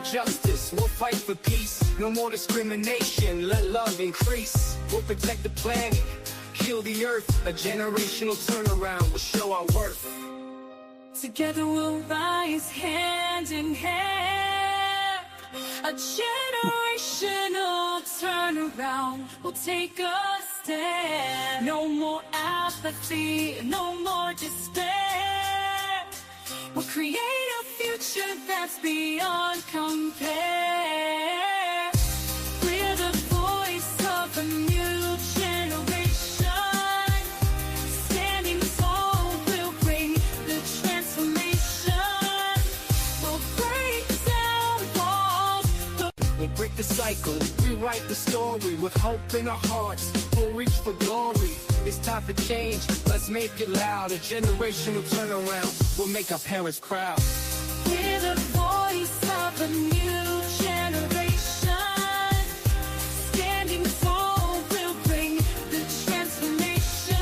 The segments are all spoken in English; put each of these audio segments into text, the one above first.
justice, we'll fight for peace. No more discrimination, let love increase. We'll protect the planet, heal the earth. A generational turnaround will show our worth. Together we'll rise hand in hand. A generational turnaround will take a stand. No more apathy, no more despair. We'll create a future that's beyond compare. We're the voice of a new generation. Standing tall, we'll bring the transformation. We'll break down walls. We'll break the cycle, rewrite the story. With hope in our hearts, we'll reach for glory. It's time for change, let's make it loud. A generational turnaround will make our parents proud. We're the voice of a new generation. Standing tall, we'll bring the transformation.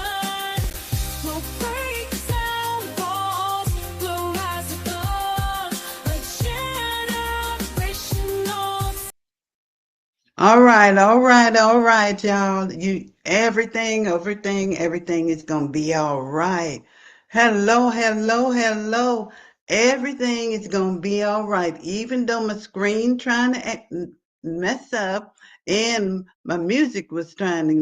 We'll break down walls, we'll rise above. A generational. All right, y'all. Everything is gonna be all right. Hello. Everything is gonna be all right. Even though my screen trying to mess up and my music was trying to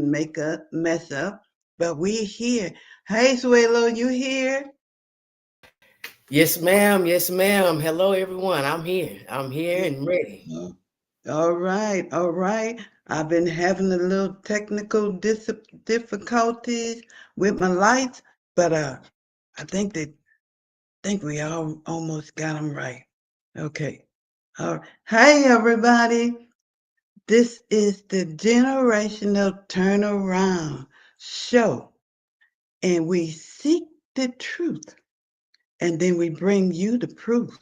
mess up, but we're here. Hey, Suelo, you here? Yes, ma'am. Yes, ma'am. Hello, everyone. I'm here and ready. All right. I've been having a little technical difficulties with my lights, but I think we all almost got them right. Okay. All right. Hey, everybody. This is the Generational Turnaround Show, and we seek the truth, and then we bring you the proof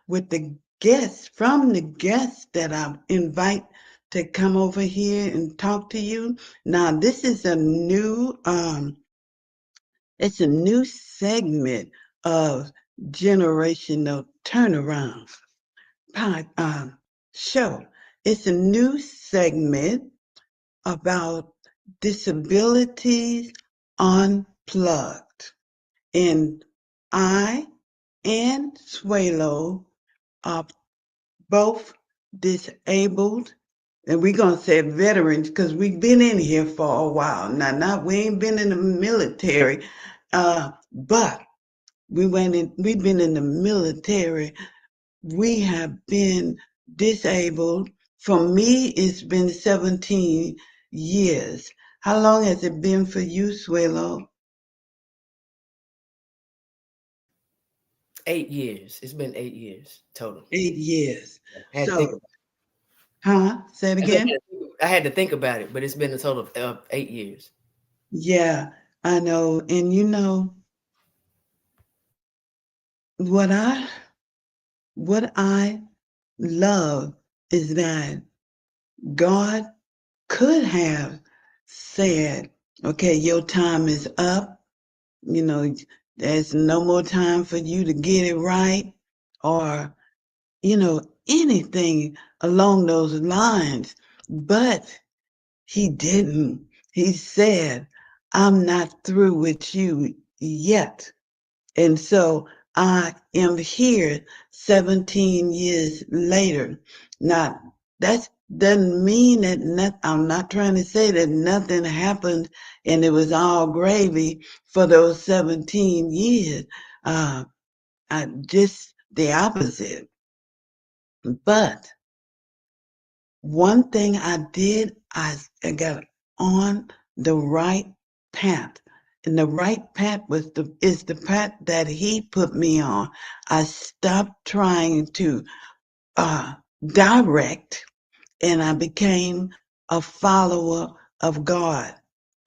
with the guests that I invite to come over here and talk to you. Now, this is a new segment of Generational Turnaround show. It's a new segment about disabilities unplugged. And I and Suelo are both disabled, and we're going to say veterans because we've been in here for a while. Now, we ain't been in the military, but we've been in the military. We have been disabled. For me, it's been 17 years. How long has it been for you, Suelo? 8 years. It's been 8 years total. 8 years. I had to think about it. Say it again? I had to think about it, but it's been a total of 8 years. Yeah, I know. And you know, what I love is that God could have said, okay, your time is up. You know, there's no more time for you to get it right, or, you know, anything along those lines. But he didn't. He said, I'm not through with you yet. And so I am here 17 years later. Now, that doesn't mean that I'm not trying to say that nothing happened and it was all gravy for those 17 years. Just the opposite. But one thing I did, I got on the right path. And the right path is the path that he put me on. I stopped trying to direct, and I became a follower of God.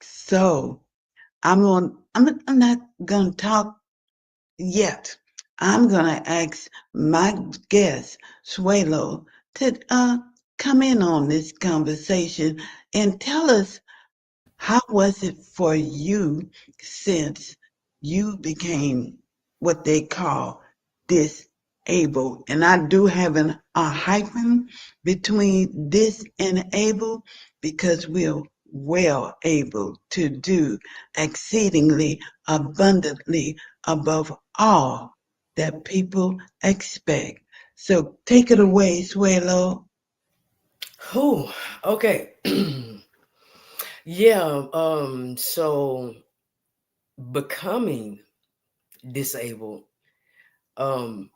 So I'm not gonna talk yet. I'm gonna ask my guest, Suelo, to come in on this conversation and tell us, how was it for you since you became what they call disabled? able. And I do have a hyphen between this and able because we're well able to do exceedingly abundantly above all that people expect. So take it away, Suelo. Whew, okay. Yeah, so becoming disabled um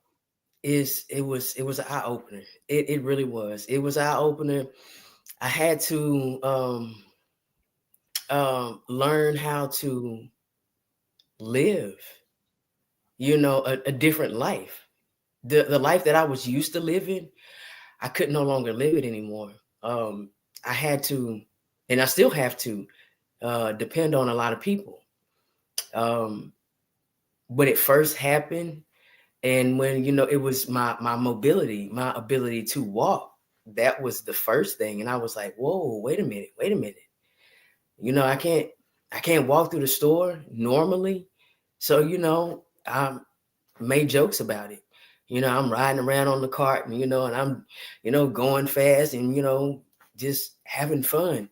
it was an eye opener. It really was. It was eye opener. I had to learn how to live, a different life. The life that I was used to living, I could no longer live it anymore. I had to, and I still have to, depend on a lot of people. Um, when it first happened, and when it was my mobility, my ability to walk, that was the first thing. And I was like, whoa, wait a minute, wait a minute. I can't walk through the store normally. So, I made jokes about it. I'm riding around on the cart and I'm, going fast and, just having fun.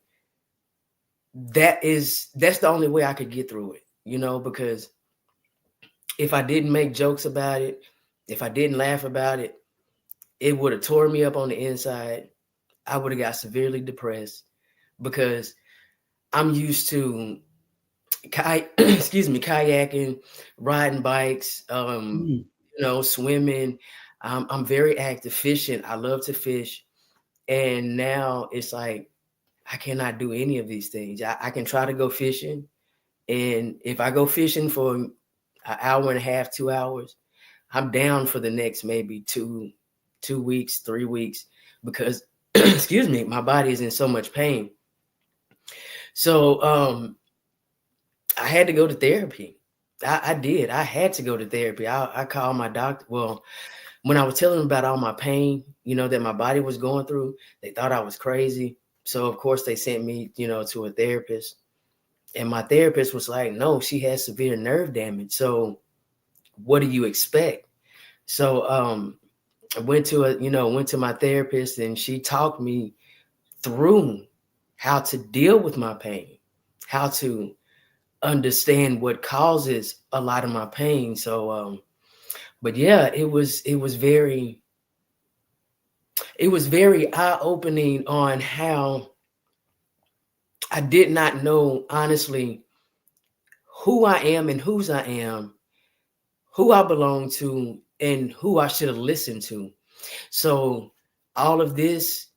That's the only way I could get through it, because if I didn't make jokes about it, if I didn't laugh about it, it would have tore me up on the inside. I would have got severely depressed because I'm used to kayaking, riding bikes, swimming. I'm very active, fishing. I love to fish. And now it's like, I cannot do any of these things. I can try to go fishing. And if I go fishing for an hour and a half, 2 hours, I'm down for the next maybe 2 weeks, 3 weeks, because, excuse me, my body is in so much pain. So I had to go to therapy. I did. I had to go to therapy. I called my doctor. Well, when I was telling them about all my pain, that my body was going through, they thought I was crazy. So, of course, they sent me, to a therapist. And my therapist was like, no, she has severe nerve damage. So what do you expect? So I went to my therapist, and she talked me through how to deal with my pain, how to understand what causes a lot of my pain. So but yeah, it was very eye-opening on how I did not know, honestly, who I am and whose I am, who I belong to, and who I should have listened to. So all of this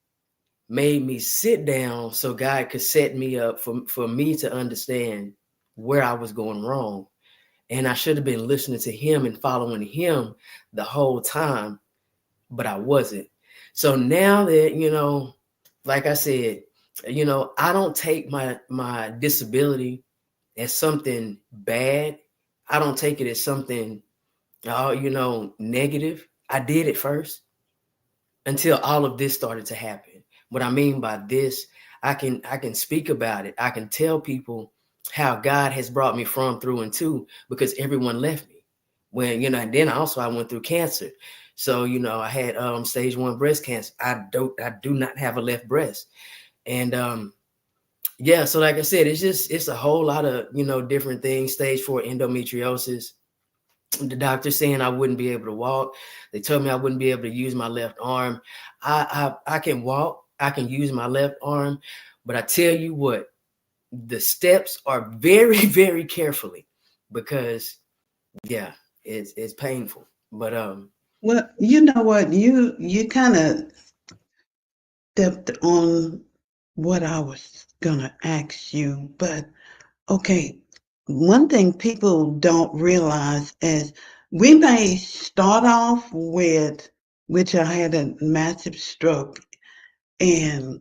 made me sit down so God could set me up for me to understand where I was going wrong. And I should have been listening to him and following him the whole time, but I wasn't. So now that, like I said, I don't take my disability as something bad. I don't take it as something, negative. I did it first until all of this started to happen. What I mean by this, I can speak about it. I can tell people how God has brought me from, through, and to, because everyone left me. When, and then also I went through cancer. So, I had stage 1 breast cancer. I do not have a left breast. And yeah, so like I said, it's a whole lot of, different things. Stage 4 endometriosis. The doctor saying I wouldn't be able to walk. They told me I wouldn't be able to use my left arm. I can walk. I can use my left arm. But I tell you what, the steps are very, very carefully, because yeah, it's painful. But Well, you know what? You kind of stepped on what I was gonna ask you, but okay. One thing people don't realize is we may start off with, which I had a massive stroke, and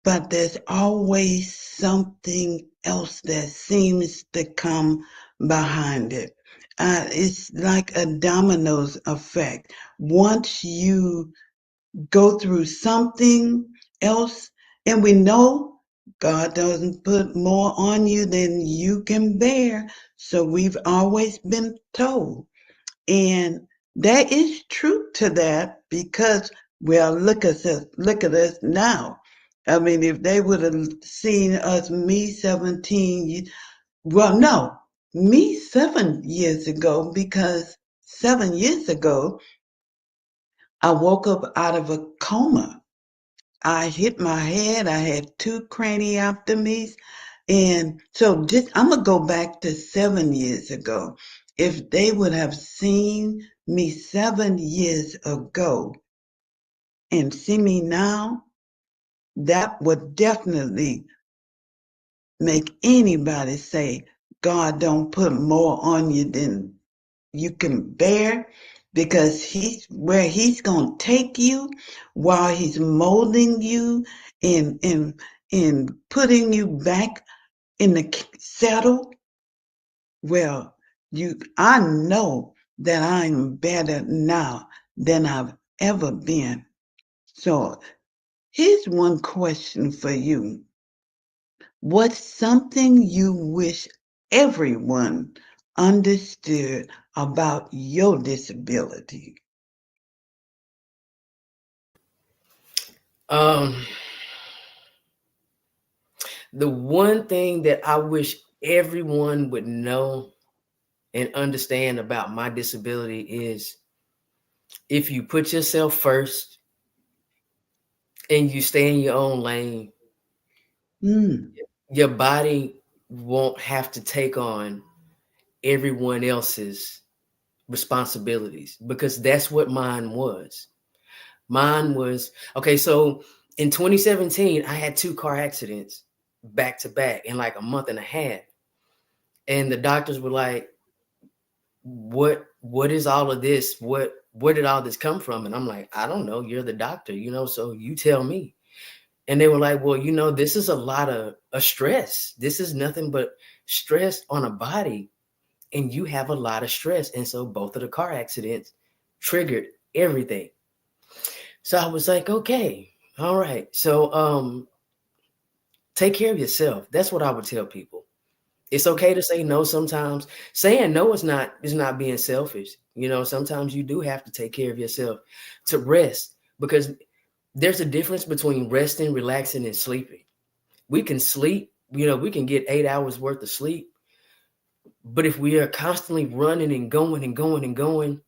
but there's always something else that seems to come behind it. It's like a dominoes effect. Once you go through something else, and we know God doesn't put more on you than you can bear. So we've always been told. And there is truth to that because, well, look at us now. I mean, if they would have seen us, me 17, well, no, me 7 years ago, because 7 years ago, I woke up out of a coma. I hit my head. I had two craniotomies. And so just, I'm going to go back to 7 years ago. If they would have seen me 7 years ago and see me now, that would definitely make anybody say, God don't put more on you than you can bear, because he's going to take you while he's molding you and putting you back in the saddle. Well, I know that I'm better now than I've ever been. So here's one question for you. What's something you wish everyone understood about your disability? Um, the one thing that I wish everyone would know and understand about my disability is if you put yourself first and you stay in your own lane, Mm, your body won't have to take on everyone else's responsibilities, because that's what mine was. Mine was okay. So in 2017, I had 2 car accidents back to back in like a month and a half. And the doctors were like, what is all of this? Where did all this come from? And I'm like, I don't know. You're the doctor, so you tell me. And they were like, well, this is a lot of stress. This is nothing but stress on a body. And you have a lot of stress. And so both of the car accidents triggered everything. So I was like, okay, all right. So take care of yourself. That's what I would tell people. It's okay to say no sometimes. Saying no is not being selfish. Sometimes you do have to take care of yourself, to rest, because there's a difference between resting, relaxing, and sleeping. We can sleep, we can get 8 hours worth of sleep. But if we are constantly running and going and going and going,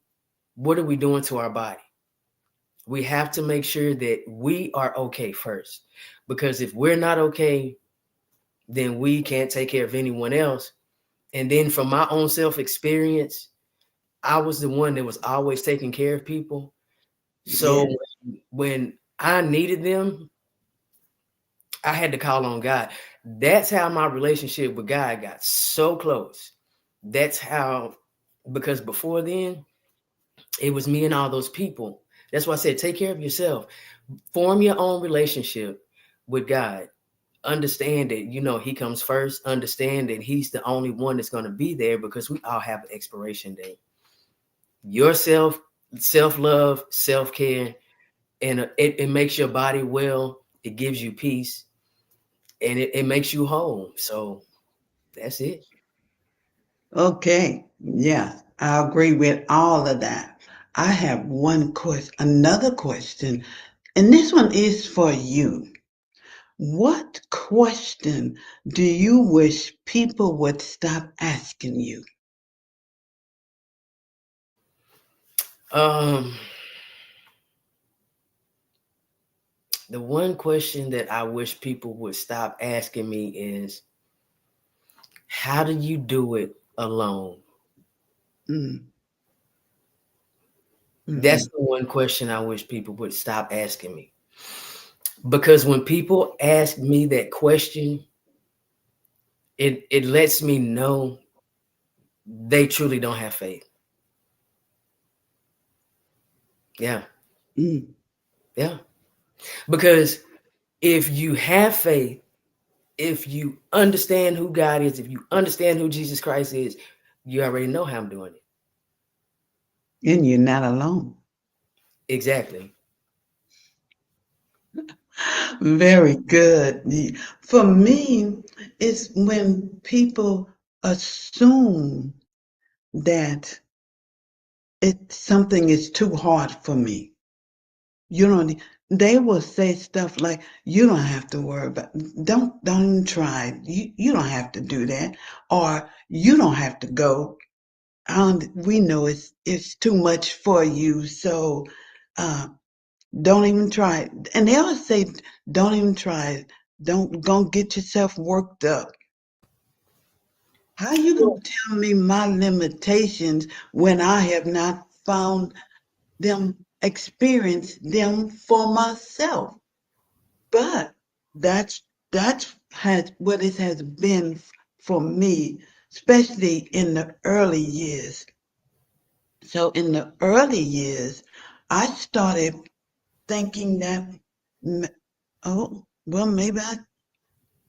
what are we doing to our body? We have to make sure that we are okay first, because if we're not okay, then we can't take care of anyone else. And then from my own self experience, I was the one that was always taking care of people. So yes. when I needed them, I had to call on God. That's how my relationship with God got so close. That's how, because before then, it was me and all those people. That's why I said, take care of yourself. Form your own relationship with God. Understand that, he comes first. Understand that he's the only one that's going to be there, because we all have an expiration date. Yourself, self-love, self-care, and it makes your body well. It gives you peace, and it makes you whole. So that's it. Okay. Yeah, I agree with all of that. I have another question, and this one is for you. What question do you wish people would stop asking you? Um, the one question that I wish people would stop asking me is, how do you do it alone? Mm, That's mhm. the one question I wish people would stop asking me. Because when people ask me that question, it lets me know they truly don't have faith. Yeah. Mm. Yeah. Because if you have faith, if you understand who God is, if you understand who Jesus Christ is, you already know how I'm doing it. And you're not alone. Exactly. Very good. For me, it's when people assume that something is too hard for me. You don't. They will say stuff like, "You don't have to worry about. Don't even try. You don't have to do that, or you don't have to go. We know it's too much for you, so uh, don't even try it." And they always say, "Don't even try it. Don't get yourself worked up." How you gonna tell me my limitations when I have not found them, experienced them for myself? But that's has what it has been for me, especially in the early years. So in the early years, I started thinking that, oh, well, maybe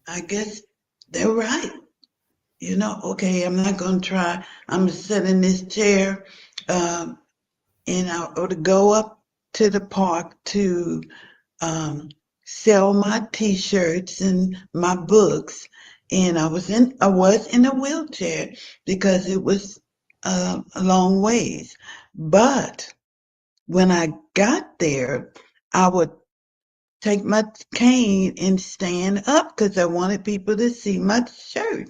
I guess they're right. Okay, I'm not going to try. I'm going to sit in this chair, um, and or to go up to the park to um, sell my T-shirts and my books. And I was in a wheelchair because it was a long ways. But when I got there, I would take my cane and stand up because I wanted people to see my shirt.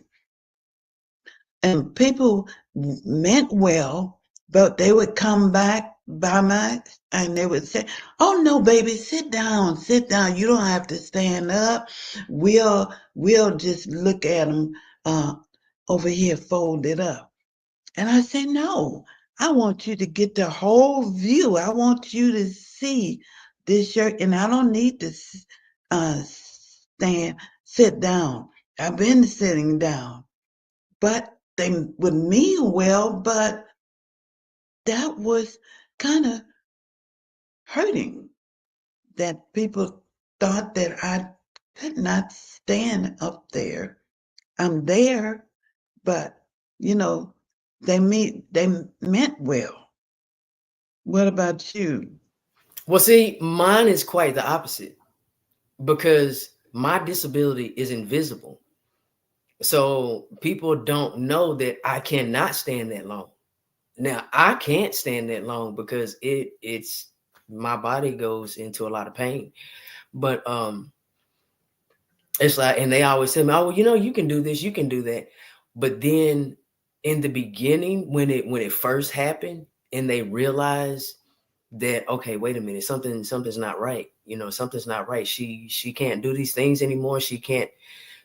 And people meant well, but they would come back by my and they would say, "Oh no, baby, sit down, sit down. You don't have to stand up. We'll just look at them over here folded up." And I say, "No, I want you to get the whole view. I want you to see this shirt, and I don't need to sit down. I've been sitting down." But they would mean well, but that was kind of hurting that people thought that I could not stand up there. I'm there, but you know, they meant well. What about you? Well, see, mine is quite the opposite because my disability is invisible. So people don't know that I cannot stand that long. Now I can't stand that long because it's my body goes into a lot of pain. But it's like, and they always tell me, "Oh, well, you can do this, you can do that." But then in the beginning, when it first happened, and they realized that, okay, wait a minute, something's not right. Something's not right. She can't do these things anymore. She can't.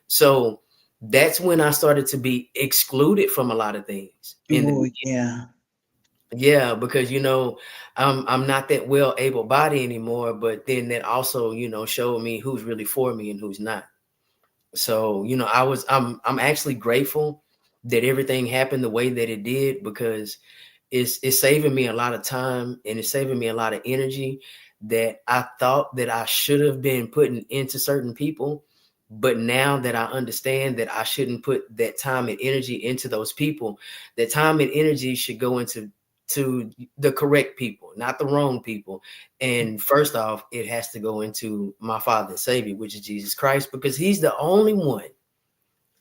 So that's when I started to be excluded from a lot of things in the Oh, beginning. yeah. Yeah, because I'm not that well able body anymore. But then that also showed me who's really for me and who's not. So, I'm actually grateful that everything happened the way that it did, because it's saving me a lot of time and it's saving me a lot of energy that I thought that I should have been putting into certain people. But now that I understand that I shouldn't put that time and energy into those people, that time and energy should go into the correct people, not the wrong people. And first off, it has to go into my Father and Savior, which is Jesus Christ, because he's the only one.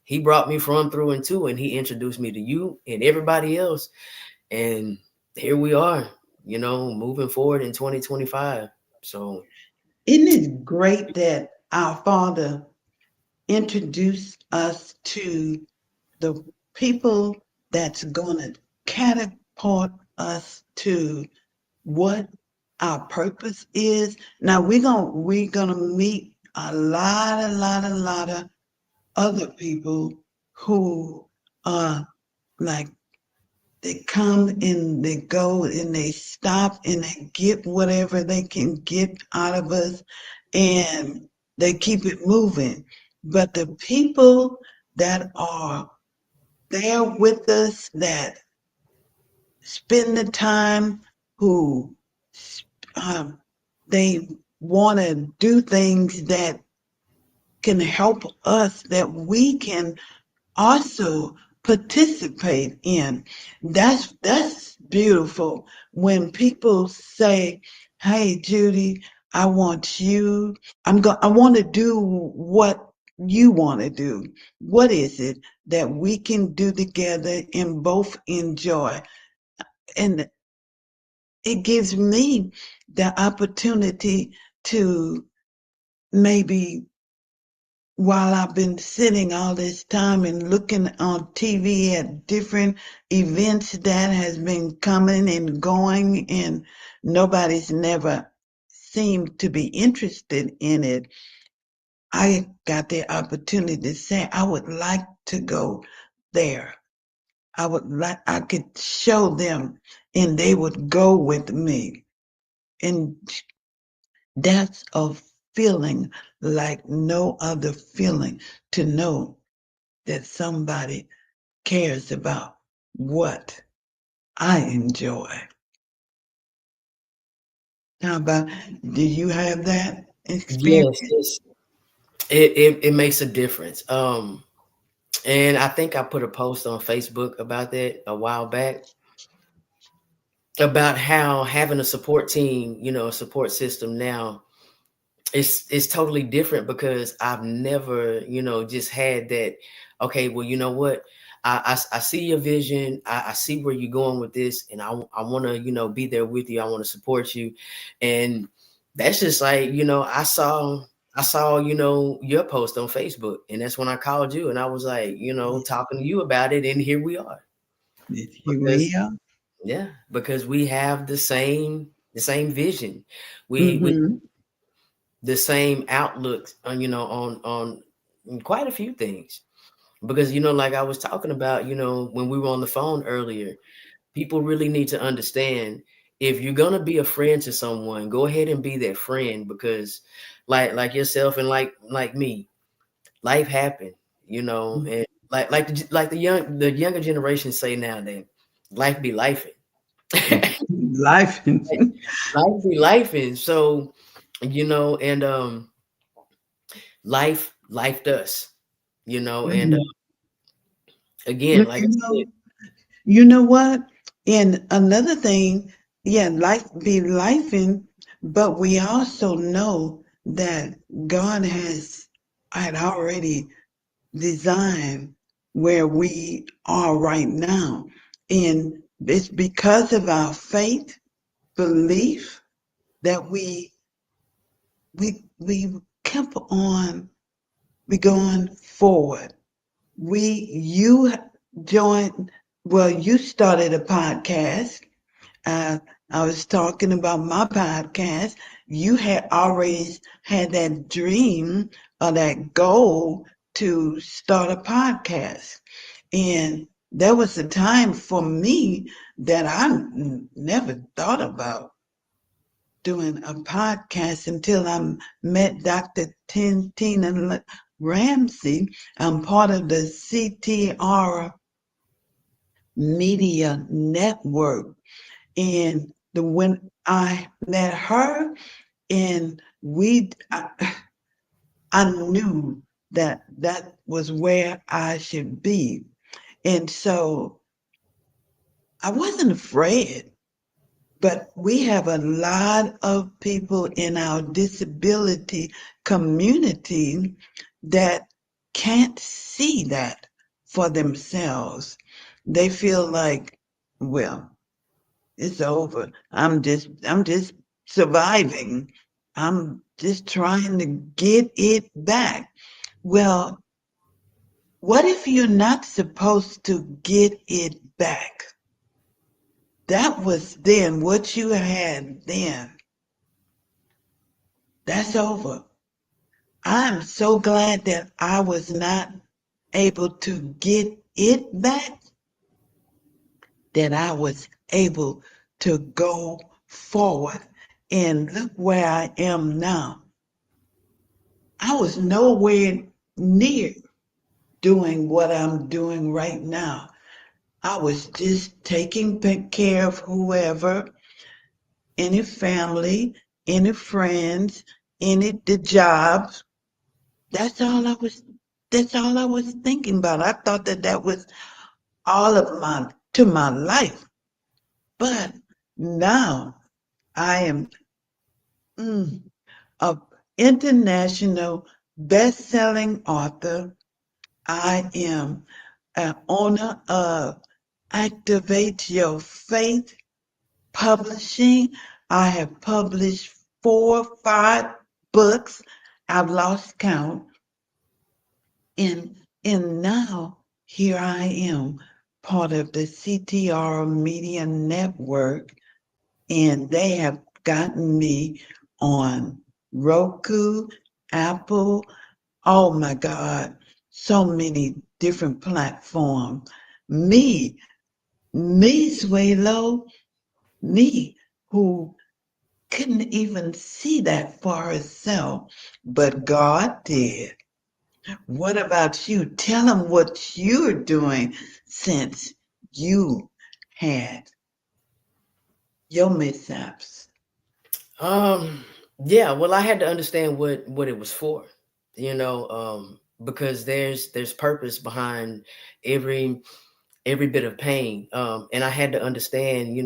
He brought me from, through, and to, and he introduced me to you and everybody else. And here we are, moving forward in 2025. So Isn't it great that our Father introduced us to the people that's going to catapult us to what our purpose is? Now we're gonna meet a lot of other people who are like, they come and they go and they stop and they get whatever they can get out of us, and they keep it moving. But the people that are there with us, that spend the time, who um, they want to do things that can help us, that we can also participate in. That's beautiful when people say, "Hey, Judy, I want you. I want to do what you want to do. What is it that we can do together and both enjoy?" And it gives me the opportunity to maybe, while I've been sitting all this time and looking on TV at different events that has been coming and going, and nobody's never seemed to be interested in it, I got the opportunity to say I would like to go there. I could show them and they would go with me. And that's a feeling like no other feeling, to know that somebody cares about what I enjoy. How about, do you have that experience? Yes, it makes a difference. And I think I put a post on Facebook about that a while back, about how having a support team, a support system now, it's totally different, because I've never, just had that. Okay, well, you know what? I see your vision. I see where you're going with this, and I want to, be there with you. I want to support you, and that's just like, I saw, your post on Facebook, and that's when I called you, and I was like, talking to you about it, and here we are. Here Because we are. yeah, because we have the same vision. We Mm-hmm. the same outlook on on quite a few things, because like I was talking about, when we were on the phone earlier, people really need to understand, if you're going to be a friend to someone, go ahead and be that friend, because like yourself and like me, life happened, and like the younger generation say nowadays, life be life. Life. Life be life. And so, and life does, and Mhm. again, But like I said, you know what? And another thing, yeah, life be lifing, but we also know that God had already designed where we are right now. And it's because of our faith, belief, that we kept on, we going forward. You joined, well, you started a podcast. Uh, I was talking about my podcast. You had already had that dream or that goal to start a podcast. And there was a time for me that never thought about doing a podcast until I met Dr. Tina Ramsey. I'm part of the CTR Media Network. And when I met her, and I knew that that was where I should be. And so I wasn't afraid. But we have a lot of people in our disability community that can't see that for themselves. They feel like, well, it's over. I'm just surviving. I'm just trying to get it back. Well, what if you're not supposed to get it back? That was then, what you had then. That's over. I'm so glad that I was not able to get it back, that I was able to go forward. And look where I am now. I was nowhere near doing what I'm doing right now. I was just taking care of whoever, any family, any friends, any the jobs. That's all I was. That's all I was thinking about. I thought that that was all of my life. But now I am a international best-selling author. I am an owner of Activate Your Faith, publishing. I have published 4, 5 books. I've lost count. And now here I am, part of the CTR Media Network, and they have gotten me on Roku, Apple, oh my God, so many different platforms. Me, Swalo, me, who couldn't even see that for herself, but God did. What about you? Tell them what you're doing since you had your mishaps. Um, yeah, well, I had to understand what it was for, because there's purpose behind every every bit of pain. And I had to understand,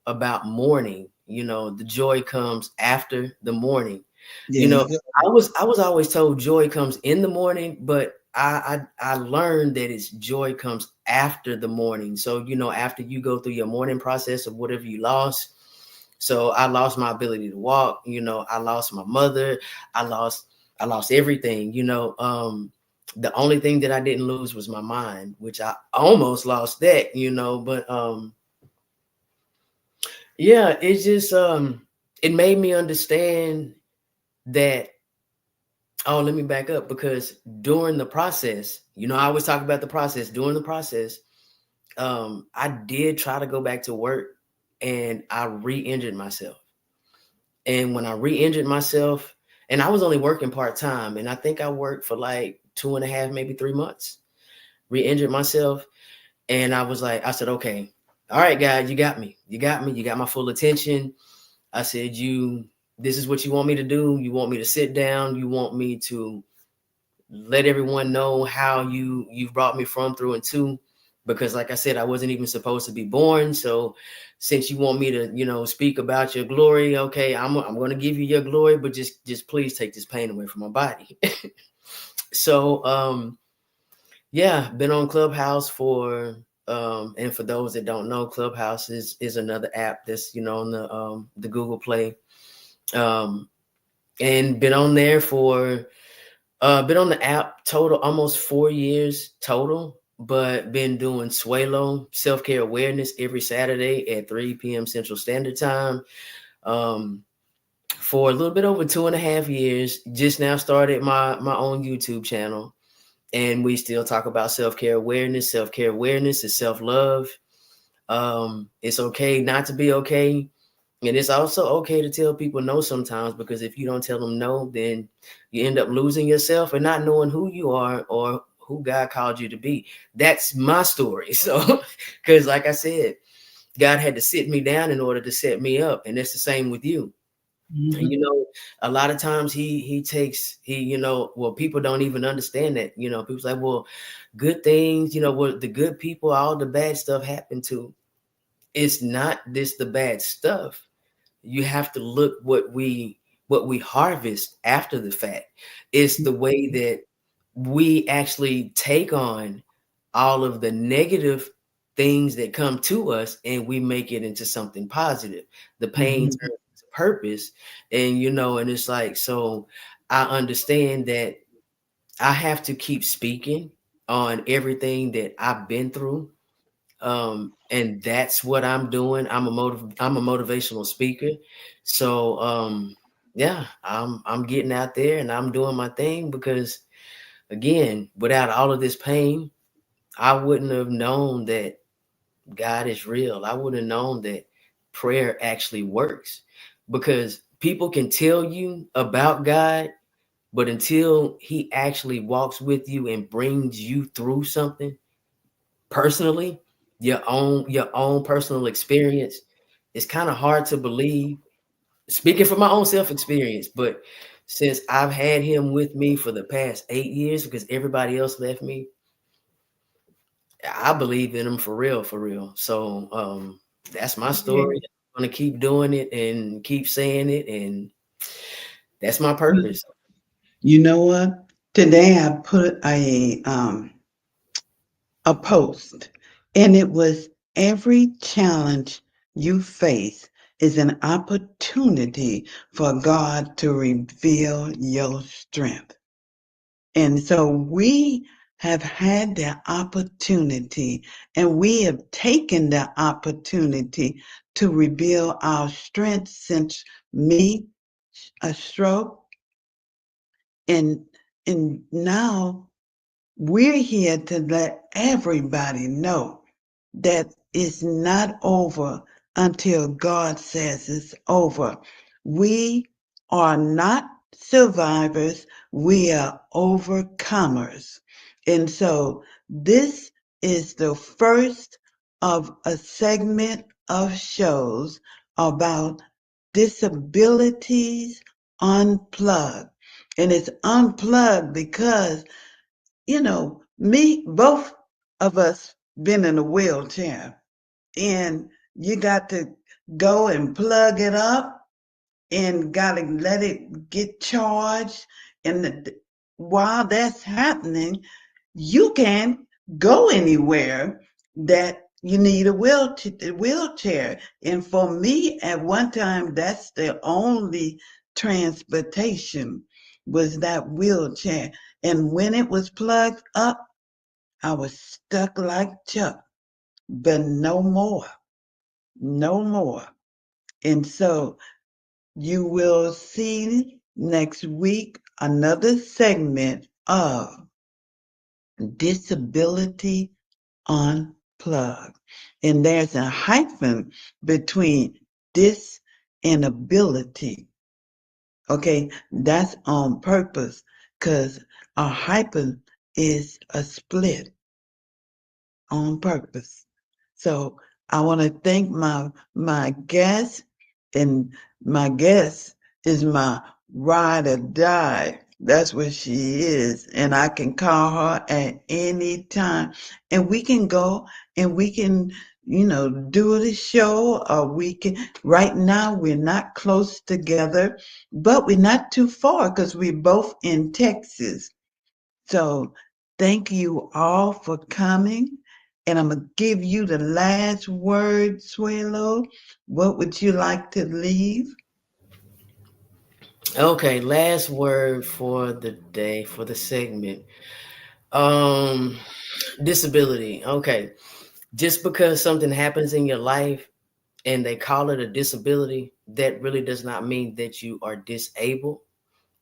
about mourning. The joy comes after the mourning. There You know, you go. I was always told joy comes in the morning, but I learned that it's joy comes after the morning. So, after you go through your mourning process of whatever you lost. So I lost my ability to walk, I lost my mother, I lost I lost everything, the only thing that I didn't lose was my mind, which I almost lost that, but yeah, it's just it made me understand that. Oh, let me back up, because during the process, I always talk about the process. During the process, I did try to go back to work, and I re-injured myself. And when I re-injured myself, and I was only working part-time, and I think I worked for like 2.5, maybe 3 months, re-injured myself. And I said, okay, all right, guys, you got me. You got my full attention. I said, this is what you want me to do. You want me to sit down. You want me to let everyone know how you've brought me from, through, and to, because like I said, I wasn't even supposed to be born. So since you want me to, speak about your glory, okay, I'm going to give you your glory, but just please take this pain away from my body. So, yeah, been on Clubhouse for, and for those that don't know, Clubhouse is another app that's, on the Google Play, and been on there for, been on the app total almost 4 years total, but been doing Swalo self-care awareness every Saturday at 3 p.m. Central Standard Time, for a little bit over 2.5 years. Just now started my own YouTube channel, and we still talk about self-care awareness. Self-care awareness is self-love. It's okay not to be okay. And it's also okay to tell people no sometimes, because if you don't tell them no, then you end up losing yourself and not knowing who you are or who God called you to be. That's my story. So, because like I said, God had to sit me down in order to set me up. And it's the same with you. Mhm. And, a lot of times well, people don't even understand that, people's like, well, good things, well, the good people, all the bad stuff happened to. It's not this the bad stuff. You have to look what we harvest after the fact. It's the way that we actually take on all of the negative things that come to us, and we make it into something positive. The pain Mhm. turns into purpose. And it's like, so I understand that I have to keep speaking on everything that I've been through, and that's what I'm doing. I'm a motivational speaker. So yeah, I'm getting out there and I'm doing my thing, because again, without all of this pain, I wouldn't have known that God is real. I wouldn't have known that prayer actually works, because people can tell you about God, but until he actually walks with you and brings you through something personally, your own personal experience, it's kind of hard to believe. Speaking from my own self experience, but since I've had him with me for the past 8 years, because everybody else left me, I believe in him for real, for real. So that's my story. I'm gonna keep doing it and keep saying it, and that's my purpose. You know what? Today I put a post, and it was every challenge you face is an opportunity for God to reveal your strength. And so we have had the opportunity and we have taken the opportunity to reveal our strength since me, a stroke, and now we're here to let everybody know that it's not over until God says it's over. We are not survivors, we are overcomers. And so this is the first of a segment of shows about disabilities unplugged. And it's unplugged because both of us been in a wheelchair and you got to go and plug it up and got to let it get charged. And while that's happening, you can't go anywhere that you need a wheelchair. And for me, at one time, that's the only transportation was that wheelchair. And when it was plugged up, I was stuck like Chuck, but no more, no more. And so you will see next week another segment of Disability Unplugged. And there's a hyphen between dis and ability. Okay, that's on purpose because a hyphen is a split on purpose. So I want to thank my guest, and my guest is my ride or die. That's what she is, and I can call her at any time, and we can go and we can, do the show, or we can. Right now, we're not close together, but we're not too far because we're both in Texas. So thank you all for coming. And I'm going to give you the last word, Suelo. What would you like to leave? Okay, last word for the day, for the segment. Um, Disability. Okay. Just because something happens in your life and they call it a disability, that really does not mean that you are disabled.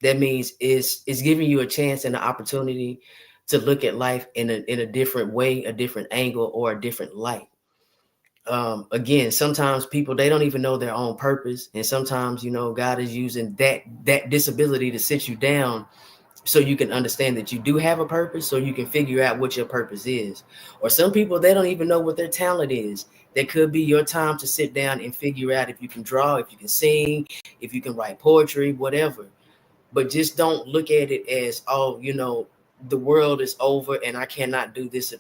That means it's giving you a chance and an opportunity to look at life in a different way, a different angle, or a different light. Again, sometimes people, they don't even know their own purpose, and sometimes God is using that disability to sit you down so you can understand that you do have a purpose, so you can figure out what your purpose is. Or some people, they don't even know what their talent is. That could be your time to sit down and figure out if you can draw, if you can sing, if you can write poetry, whatever. But just don't look at it as, oh, the world is over and I cannot do this,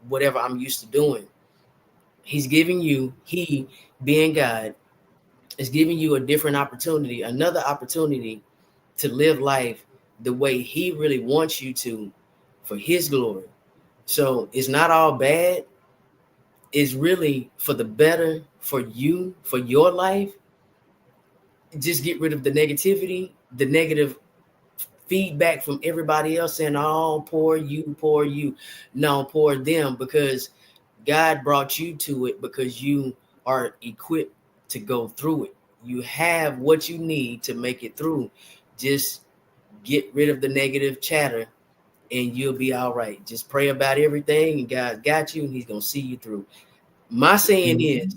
whatever I'm used to doing. He's giving you, he being God, is giving you a different opportunity, another opportunity to live life the way he really wants you to, for his glory. So it's not all bad. It's really for the better, for you, for your life. Just get rid of the negativity, the negative feedback from everybody else saying, oh, poor you, poor you. No, poor them, because God brought you to it because you are equipped to go through it. You have what you need to make it through. Just get rid of the negative chatter and you'll be all right. Just pray about everything and God's got you and he's going to see you through. My saying is,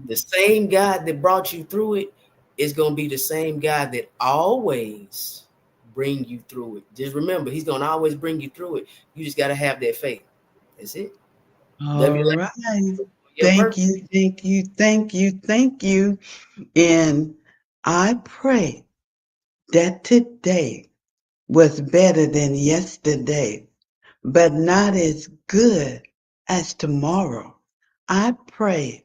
the same God that brought you through it is going to be the same God that always bring you through it. Just remember, he's going to always bring you through it. You just got to have that faith. That's it. Love All you. right. Your Thank purpose. you, thank you, thank you, thank you. And I pray that today was better than yesterday, but not as good as tomorrow. I pray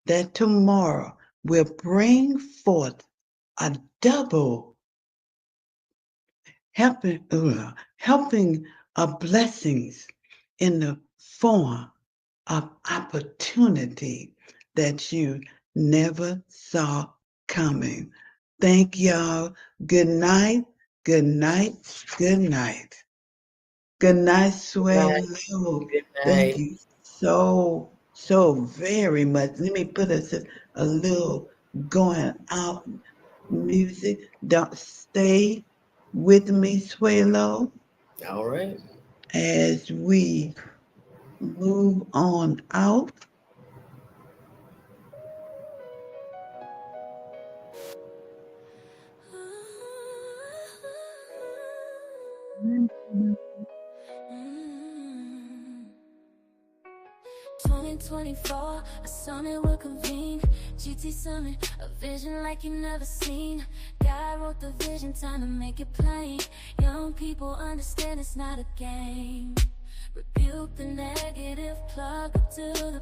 that tomorrow will bring forth a double helping of blessings in the form of opportunity that you never saw coming. Thank y'all. Good night. Good night. Good night. Good night, Swalo. Good Thank night. you so very much. Let me put us a little going out music. Don't stay with me, Swalo, All right. as we move on out. Mm. 2024, a summit will convene. GT Summit, a vision like you never seen. God wrote the vision, time to make it plain. Young people understand it's not a game. Rebuke the negative, plug up to the